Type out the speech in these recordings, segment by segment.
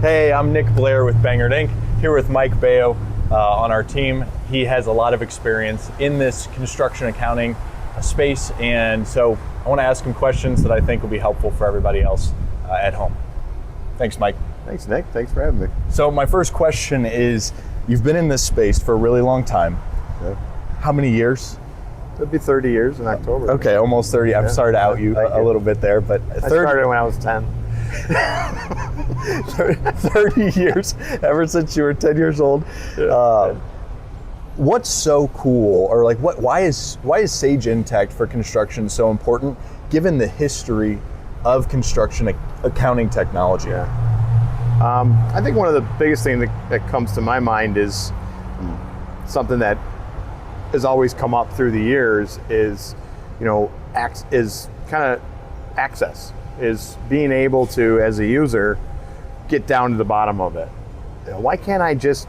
Hey, I'm Nick Blair with Bangert Inc. Here with Mike Baio on our team. He has a lot of experience in this construction accounting space, and so I want to ask him questions that I think will be helpful for everybody else at home. Thanks, Mike. Thanks, Nick. Thanks for having me. So my first question is, you've been in this space for a really long time. Yeah. How many years? It'll be 30 years in October. Okay, almost 30. I'm sorry to out you a little bit there, but I started when I was 10. 30 years, ever since you were 10 years old. What's so cool, or like why is Sage Intacct for construction so important, given the history of construction accounting technology? Yeah. I think one of the biggest things that comes to my mind is something that has always come up through the years is, access, is being able to, as a user, get down to the bottom of it. Why can't I just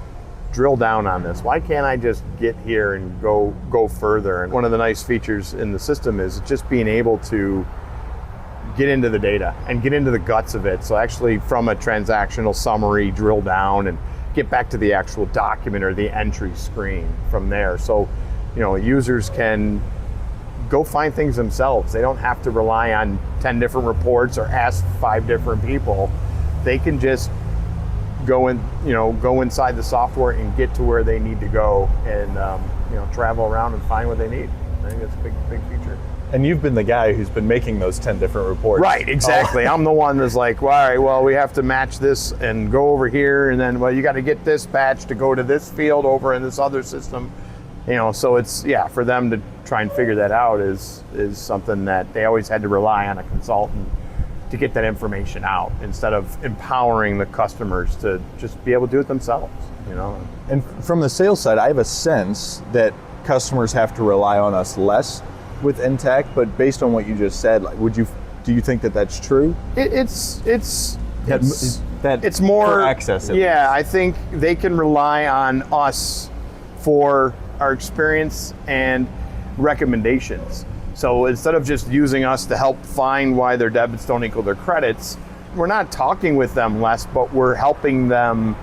drill down on this? Why can't I just get here and go further? And one of the nice features in the system is just being able to get into the data and get into the guts of it. So actually from a transactional summary, drill down and get back to the actual document or the entry screen from there. So, users can go find things themselves. They don't have to rely on 10 different reports or ask 5 different people. They can just go inside the software and get to where they need to go and travel around and find what they need. I think that's a big feature. And you've been the guy who's been making those 10 different reports. Right, exactly. I'm the one that's like, well, all right, well, we have to match this and go over here, and then, well, you got to get this batch to go to this field over in this other system. So it's, for them to try and figure that out is something that they always had to rely on a consultant to get that information out, instead of empowering the customers to just be able to do it themselves, And from the sales side, I have a sense that customers have to rely on us less with Intacct, but based on what you just said, do you think that that's true? It's more for access. Yeah, I think they can rely on us for our experience and recommendations. So instead of just using us to help find why their debits don't equal their credits, we're not talking with them less, but we're helping them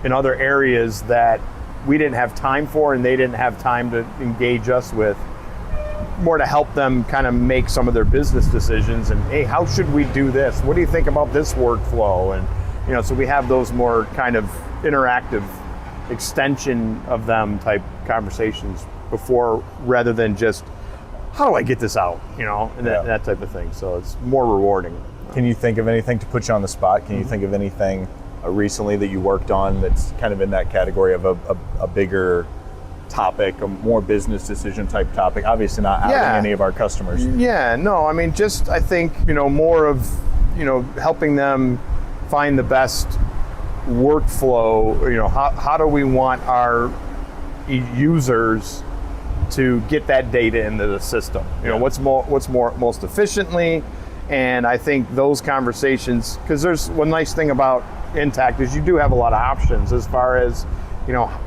in other areas that we didn't have time for and they didn't have time to engage us with, more to help them kind of make some of their business decisions. And hey, how should we do this? What do you think about this workflow? And so we have those more kind of interactive extension of them type conversations before, rather than just, how do I get this out? And that type of thing. So it's more rewarding. Can you think of anything, to put you on the spot, can you think of anything recently that you worked on that's kind of in that category of a bigger topic, a more business decision type topic? Obviously not outing any of our customers. Yeah, no, I mean, just, I think, more of, helping them find the best workflow. How do we want our users to get that data into the system? What's most efficiently? And I think those conversations, because there's one nice thing about Intacct is you do have a lot of options as far as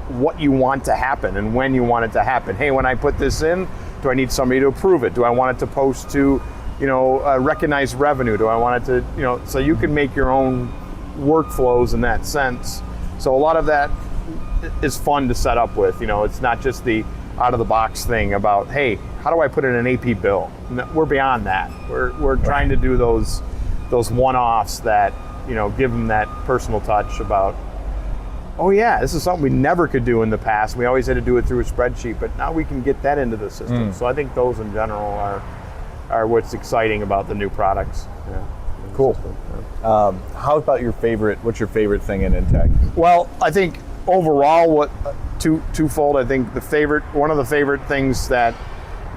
what you want to happen and when you want it to happen. Hey, when I put this in, do I need somebody to approve it? Do I want it to post to recognize revenue? Do I want it to so you can make your own workflows in that sense. So a lot of that is fun to set up with. It's not just the out of the box thing about, hey, how do I put in an AP bill? We're beyond that. We're trying to do those one-offs that give them that personal touch about, oh yeah, this is something we never could do in the past. We always had to do it through a spreadsheet, but now we can get that into the system. So I think those in general are what's exciting about the new products. Cool. How about what's your favorite thing in Intacct? Well, I think overall, twofold. I think one of the favorite things that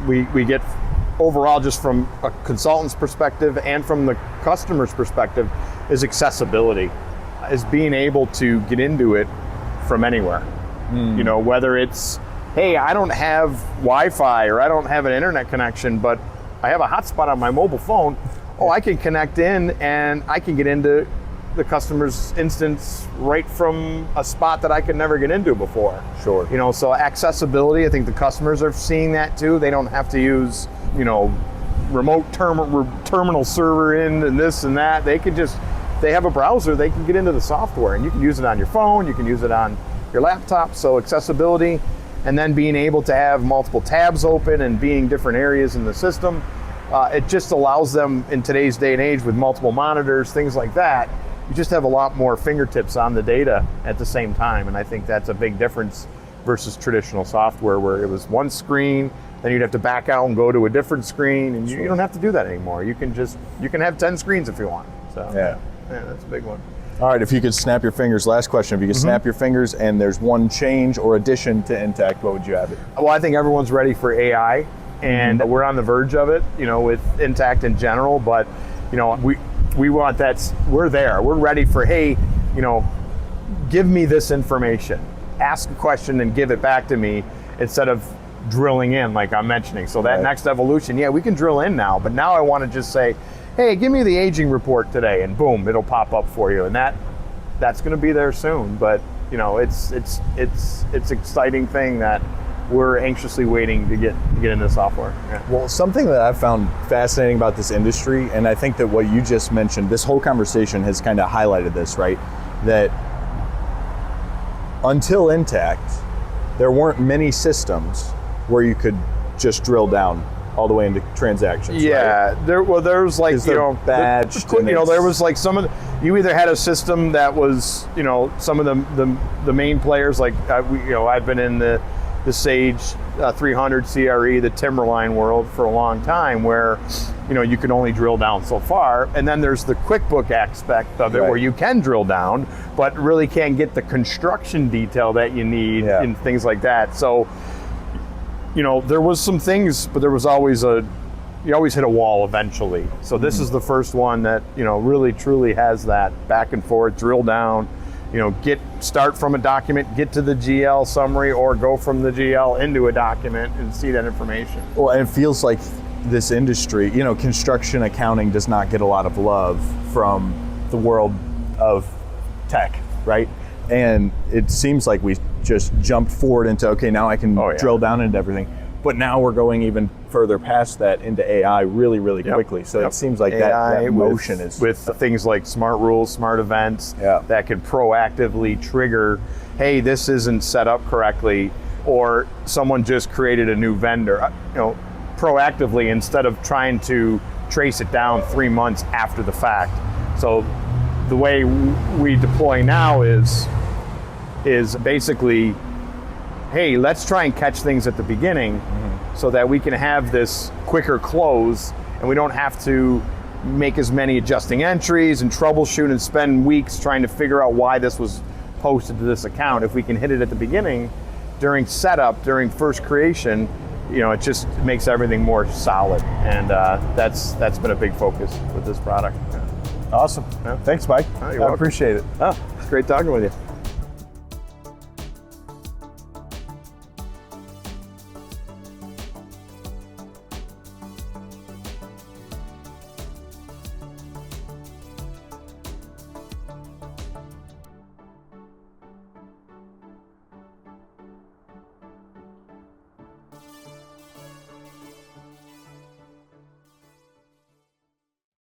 we get overall, just from a consultant's perspective and from the customer's perspective, is accessibility, is being able to get into it from anywhere. Whether it's, hey, I don't have Wi-Fi or I don't have an internet connection, but I have a hotspot on my mobile phone. Oh, I can connect in and I can get into the customer's instance right from a spot that I could never get into before. Sure. So accessibility, I think the customers are seeing that too. They don't have to use, remote terminal server in and this and that. They could just they have a browser, they can get into the software, and you can use it on your phone, you can use it on your laptop. So accessibility, and then being able to have multiple tabs open and being different areas in the system, it just allows them in today's day and age with multiple monitors, things like that. You just have a lot more fingertips on the data at the same time, and I think that's a big difference versus traditional software where it was one screen, then you'd have to back out and go to a different screen, and you don't have to do that anymore. You can have 10 screens if you want. So yeah, that's a big one. All right, if you could snap your fingers, last question, if you could snap your fingers and there's one change or addition to Intacct, what would you have it? Well, I think everyone's ready for AI, and we're on the verge of it, with Intacct in general, but we want that, we're there. We're ready for, hey, give me this information. Ask a question and give it back to me instead of drilling in like I'm mentioning. So that next evolution, we can drill in now, but now I want to just say, hey, give me the aging report today, and boom, it'll pop up for you. And that's going to be there soon. But it's exciting thing that we're anxiously waiting to get into software. Yeah. Well, something that I've found fascinating about this industry, and I think that what you just mentioned, this whole conversation has kind of highlighted this, right? That until Intacct, there weren't many systems where you could just drill down all the way into transactions. Yeah, right? there's like badged. There was like you either had a system that was some of the main players like I've been in the Sage 300 CRE, the Timberline world for a long time, where you can only drill down so far, and then there's the QuickBook aspect of it where you can drill down, but really can't get the construction detail that you need and things like that. So there was some things, but there was always you always hit a wall eventually. So this is the first one that really truly has that back and forth, drill down, start from a document, get to the GL summary, or go from the GL into a document and see that information. Well, and it feels like this industry, construction accounting does not get a lot of love from the world of tech, right? And it seems like we just jumped forward into, okay, now I can drill down into everything. But now we're going even further past that into AI really, really quickly. So it seems like AI that motion is... With things like smart rules, smart events, that can proactively trigger, hey, this isn't set up correctly, or someone just created a new vendor. Proactively, instead of trying to trace it down 3 months after the fact. So the way we deploy now is basically, hey, let's try and catch things at the beginning so that we can have this quicker close, and we don't have to make as many adjusting entries and troubleshoot and spend weeks trying to figure out why this was posted to this account. If we can hit it at the beginning, during setup, during first creation, it just makes everything more solid, and that's been a big focus with this product. Awesome. Thanks, Mike. You're welcome. I appreciate it. It's great talking with you.